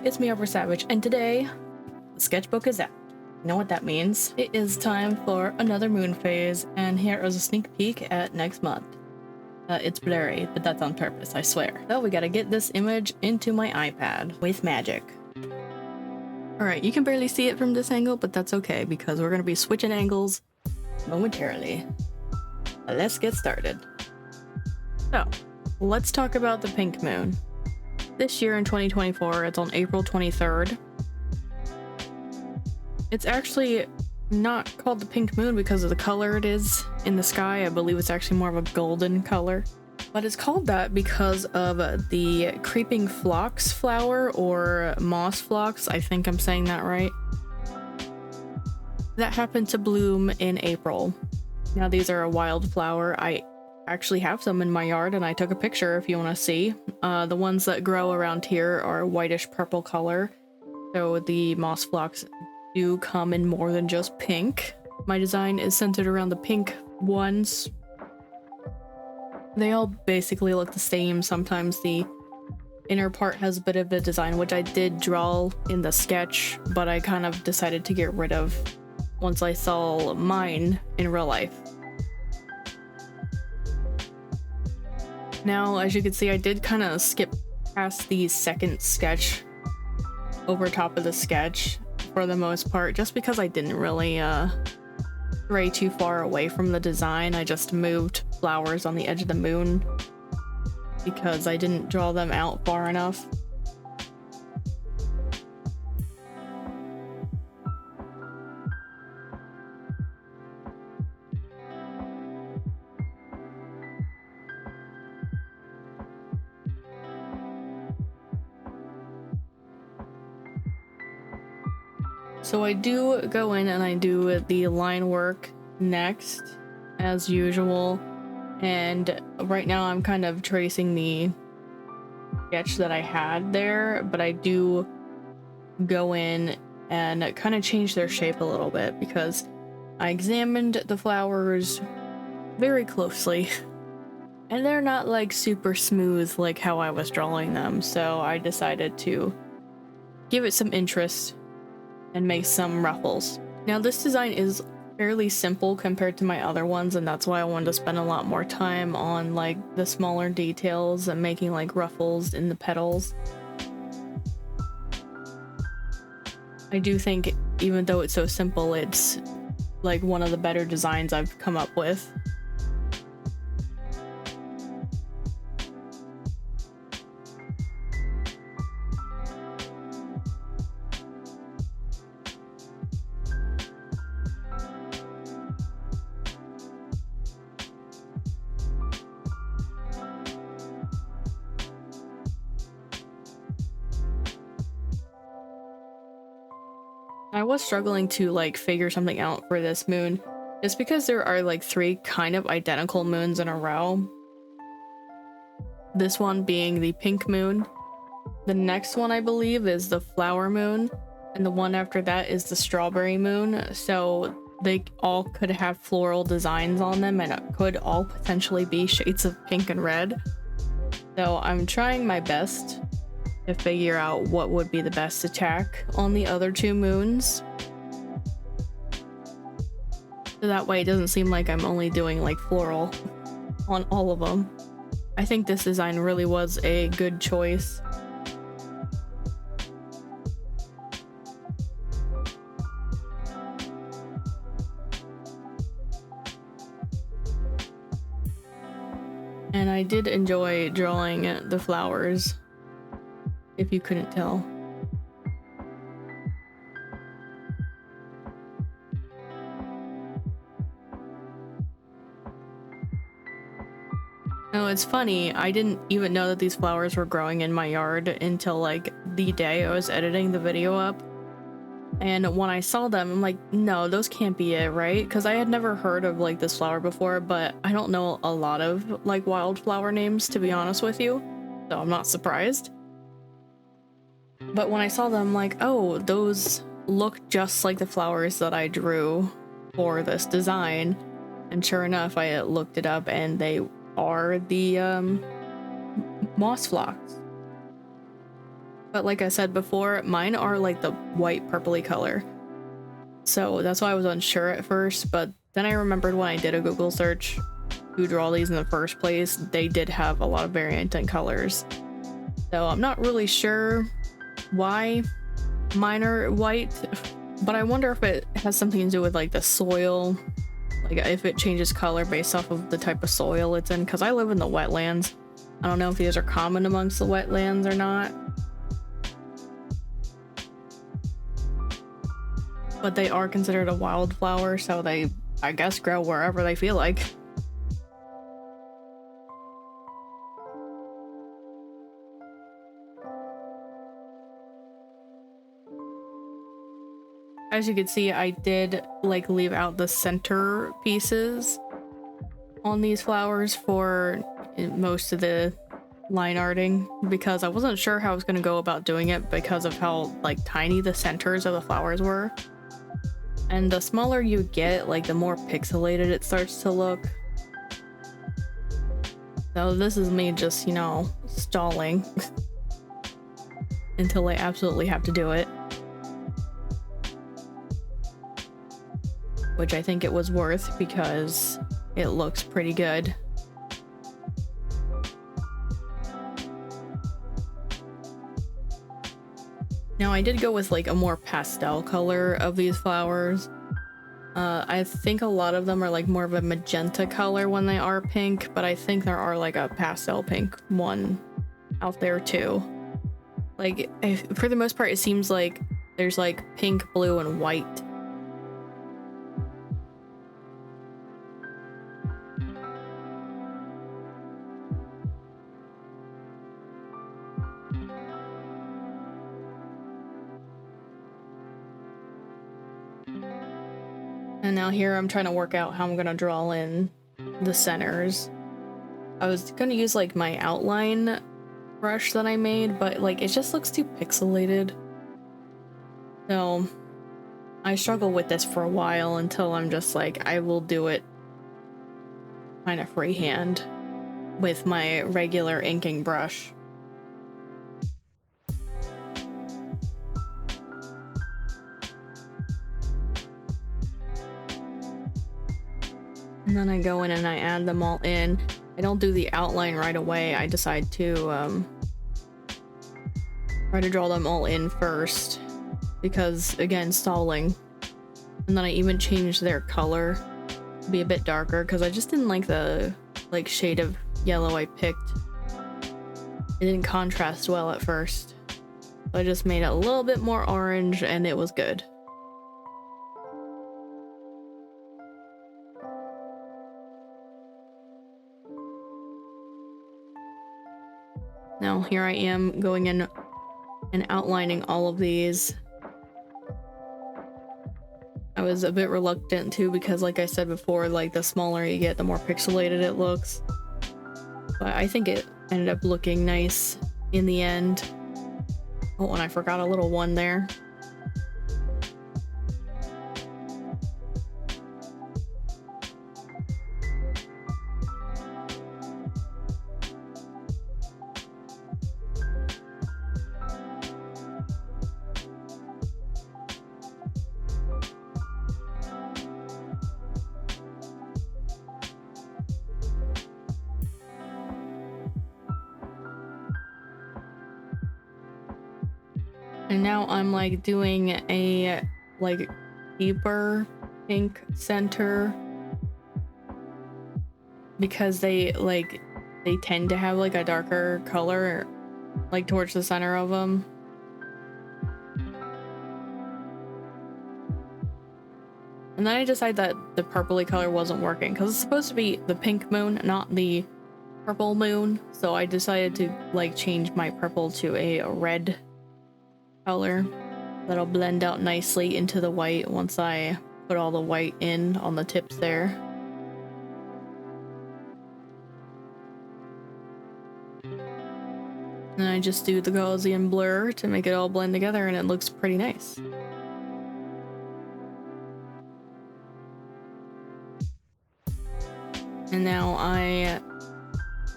it's me, Over Savage, and today the sketchbook is out. You know what that means? It is time for another moon phase, and here is a sneak peek at next month. It's blurry, but that's on purpose, I swear. So we gotta get this image into my iPad with magic. Alright, you can barely see it from this angle, but that's okay because we're gonna be switching angles momentarily. Let's get started. So, let's talk about the pink moon. This year in 2024, it's on April 23rd. It's actually not called the pink moon because of the color it is in the sky. I believe it's actually more of a golden color. But it's called that because of the creeping phlox flower, or moss phlox, I think I'm saying that right. That happened to bloom in April. Now these are a wildflower. I actually have some in my yard and I took a picture if you want to see. The ones that grow around here are whitish purple color. So the moss phlox do come in more than just pink. My design is centered around the pink ones. They all basically look the same. Sometimes the inner part has a bit of a design, which I did draw in the sketch, but I kind of decided to get rid of once I saw mine in real life. Now, as you can see, I did kind of skip past the second sketch over top of the sketch for the most part, just because I didn't really stray too far away from the design. I just moved flowers on the edge of the moon because I didn't draw them out far enough. So I do go in and I do the line work next, as usual, and right now I'm kind of tracing the sketch that I had there, but I do go in and kind of change their shape a little bit because I examined the flowers very closely and they're not like super smooth like how I was drawing them, so I decided to give it some interest and make some ruffles. Now this design is fairly simple compared to my other ones, and that's why I wanted to spend a lot more time on like the smaller details and making like ruffles in the petals. I do think even though it's so simple, it's like one of the better designs I've come up with. I was struggling to like figure something out for this moon, just because there are like three kind of identical moons in a row. This one being the pink moon. The next one I believe is the flower moon, and the one after that is the strawberry moon. So they all could have floral designs on them and it could all potentially be shades of pink and red. So I'm trying my best to figure out what would be the best attack on the other two moons. So that way it doesn't seem like I'm only doing like floral on all of them. I think this design really was a good choice. And I did enjoy drawing the flowers, if you couldn't tell. No, it's funny, I didn't even know that these flowers were growing in my yard until like the day I was editing the video up. And when I saw them, I'm like, no, those can't be it, right? Because I had never heard of like this flower before, but I don't know a lot of like wildflower names, to be honest with you, so I'm not surprised. But when I saw them, I'm like, oh, those look just like the flowers that I drew for this design. And sure enough, I looked it up and they are the moss phlox. But like I said before, mine are like the white purpley color. So that's why I was unsure at first, but then I remembered when I did a Google search to draw these in the first place, they did have a lot of variant in colors. So I'm not really sure why mine are white, but I wonder if it has something to do with like the soil, like if it changes color based off of the type of soil it's in, because I live in the wetlands. I don't know if these are common amongst the wetlands or not, but they are considered a wildflower, so they, I guess, grow wherever they feel like. As you can see, I did like leave out the center pieces on these flowers for most of the line arting because I wasn't sure how I was going to go about doing it because of how like tiny the centers of the flowers were. And the smaller you get, like the more pixelated it starts to look. So this is me just, you know, stalling until I absolutely have to do it. Which I think it was worth because it looks pretty good. Now I did go with like a more pastel color of these flowers. I think a lot of them are like more of a magenta color when they are pink, but I think there are like a pastel pink one out there too. Like for the most part, it seems like there's like pink, blue, and white. And now here I'm trying to work out how I'm gonna draw in the centers. I was gonna use like my outline brush that I made, but like it just looks too pixelated. So I struggle with this for a while until I'm just like, I will do it kind of freehand with my regular inking brush. And then I go in and I add them all in. I don't do the outline right away. I decide to try to draw them all in first because, again, stalling. And then I even changed their color to be a bit darker because I just didn't like the shade of yellow I picked. It didn't contrast well at first. So I just made it a little bit more orange and it was good. Now here I am going in and outlining all of these. I was a bit reluctant too because like I said before, like the smaller you get, the more pixelated it looks. But I think it ended up looking nice in the end. Oh, and I forgot a little one there. And now I'm like doing a like deeper pink center because they tend to have like a darker color like towards the center of them. And then I decided that the purpley color wasn't working because it's supposed to be the pink moon, not the purple moon. So I decided to like change my purple to a red color that'll blend out nicely into the white once I put all the white in on the tips there. And I just do the Gaussian blur to make it all blend together and it looks pretty nice. And now I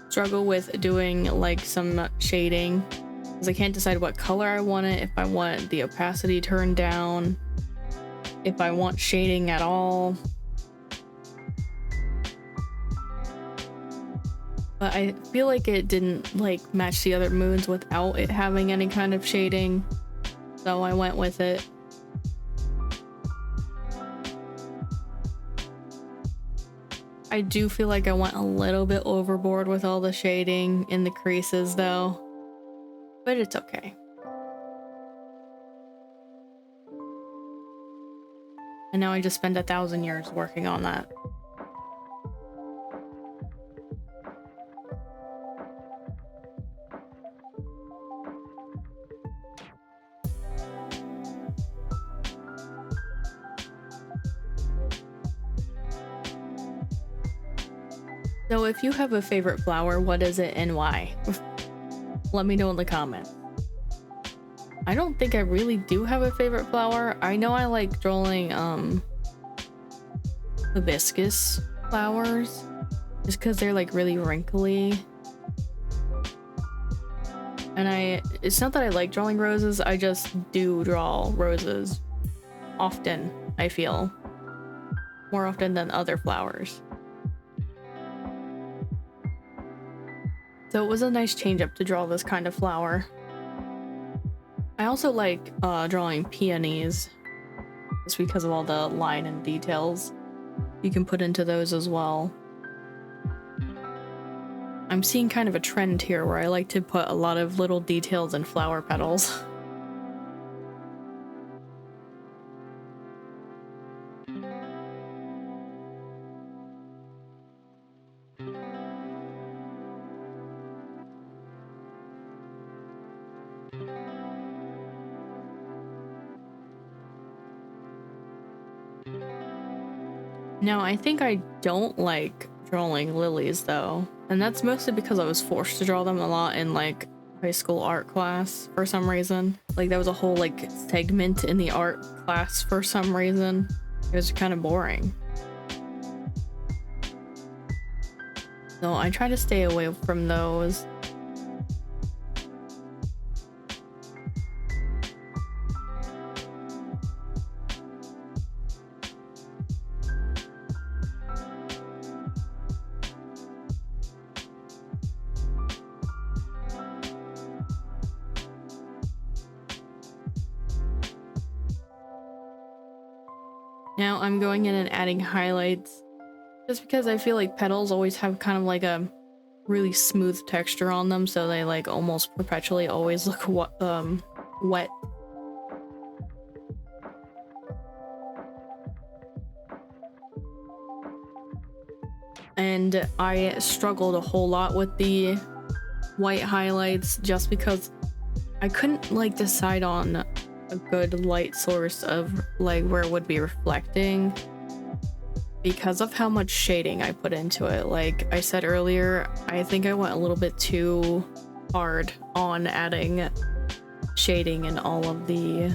struggle with doing like some shading because I can't decide what color I want it, if I want the opacity turned down, if I want shading at all. But I feel like it didn't like match the other moons without it having any kind of shading, so I went with it. I do feel like I went a little bit overboard with all the shading in the creases though, but it's okay. And now I just spent 1,000 years working on that. So if you have a favorite flower, what is it and why? Let me know in the comments. I don't think I really do have a favorite flower. I know I like drawing hibiscus flowers just because they're like really wrinkly. And it's not that I like drawing roses, I just do draw roses often, I feel. More often than other flowers. So it was a nice change up to draw this kind of flower. I also like drawing peonies, just because of all the line and details you can put into those as well. I'm seeing kind of a trend here where I like to put a lot of little details in flower petals. Now, I think I don't like drawing lilies though, and that's mostly because I was forced to draw them a lot in like high school art class for some reason. Like there was a whole like segment in the art class for some reason. It was kind of boring. So I try to stay away from those. Now I'm going in and adding highlights just because I feel like petals always have kind of like a really smooth texture on them, so they like almost perpetually always look wet. And I struggled a whole lot with the white highlights just because I couldn't like decide on a good light source of like where it would be reflecting because of how much shading I put into it. Like I said earlier, I think I went a little bit too hard on adding shading in all of the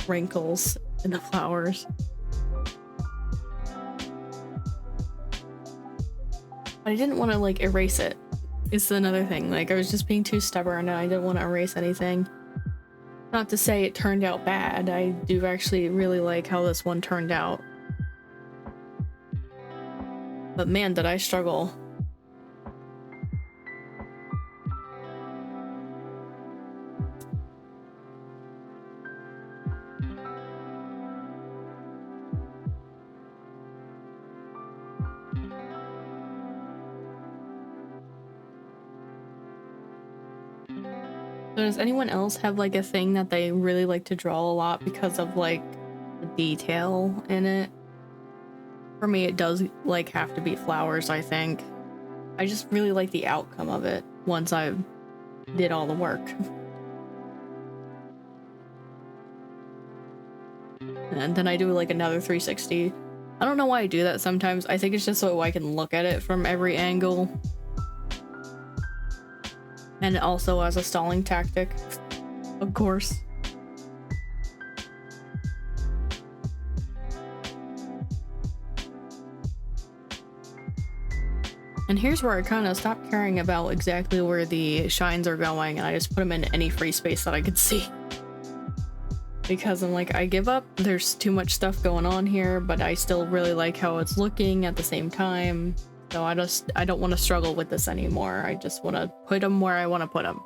wrinkles in the flowers. But I didn't want to like erase it. It's another thing. Like I was just being too stubborn and I didn't want to erase anything. Not to say it turned out bad. I do actually really like how this one turned out. But man, did I struggle. So does anyone else have like a thing that they really like to draw a lot because of like the detail in it? For me, it does like have to be flowers, I think. I just really like the outcome of it once I did all the work. And then I do like another 360. I don't know why I do that sometimes. I think it's just so I can look at it from every angle. And also as a stalling tactic, of course. And here's where I kind of stopped caring about exactly where the shines are going, and I just put them in any free space that I could see. Because I'm like, I give up, there's too much stuff going on here, but I still really like how it's looking at the same time. So I don't want to struggle with this anymore. I just want to put them where I want to put them.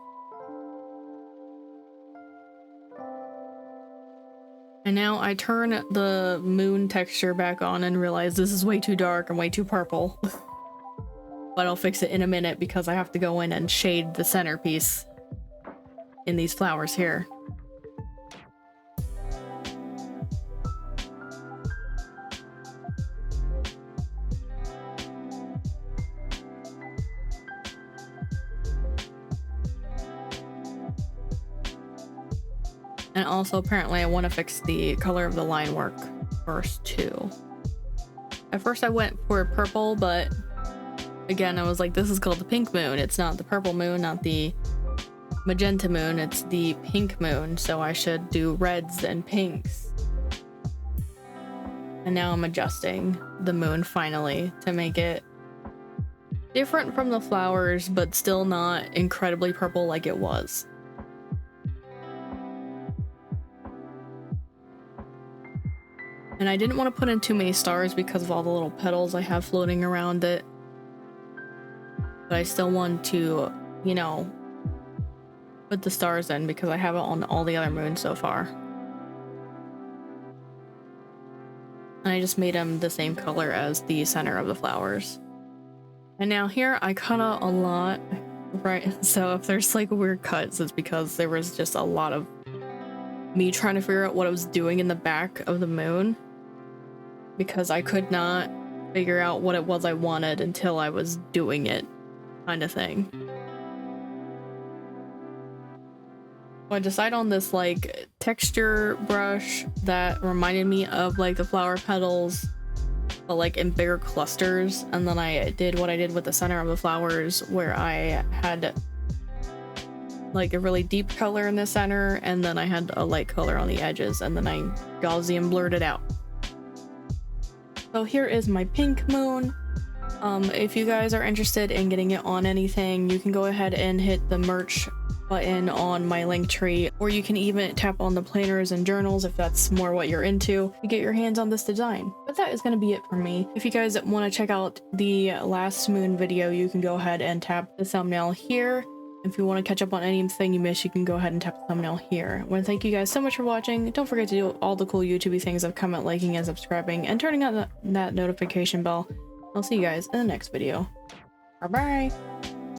And now I turn the moon texture back on and realize this is way too dark and way too purple. But I'll fix it in a minute because I have to go in and shade the centerpiece in these flowers here. And also apparently I want to fix the color of the line work first too. At first I went for purple, but again I was like, this is called the pink moon. It's not the purple moon, not the magenta moon, it's the pink moon. So I should do reds and pinks. And now I'm adjusting the moon finally to make it different from the flowers, but still not incredibly purple like it was. And I didn't want to put in too many stars because of all the little petals I have floating around it. But I still want to, you know, put the stars in because I have it on all the other moons so far. And I just made them the same color as the center of the flowers. And now here I cut out a lot, right? So if there's like weird cuts, it's because there was just a lot of me trying to figure out what I was doing in the back of the moon. Because I could not figure out what it was I wanted until I was doing it, kind of thing. So I decided on this like texture brush that reminded me of like the flower petals, but like in bigger clusters. And then I did what I did with the center of the flowers, where I had like a really deep color in the center, and then I had a light color on the edges, and then I Gaussian blurred it out. So here is my pink moon. If you guys are interested in getting it on anything, you can go ahead and hit the merch button on my link tree, or you can even tap on the planners and journals if that's more what you're into to get your hands on this design. But that is going to be it for me. If you guys want to check out the last moon video, you can go ahead and tap the thumbnail here. If you want to catch up on anything you missed, you can go ahead and tap the thumbnail here. I want to thank you guys so much for watching. Don't forget to do all the cool YouTube things of comment, liking, and subscribing, and turning on that notification bell. I'll see you guys in the next video. Bye bye!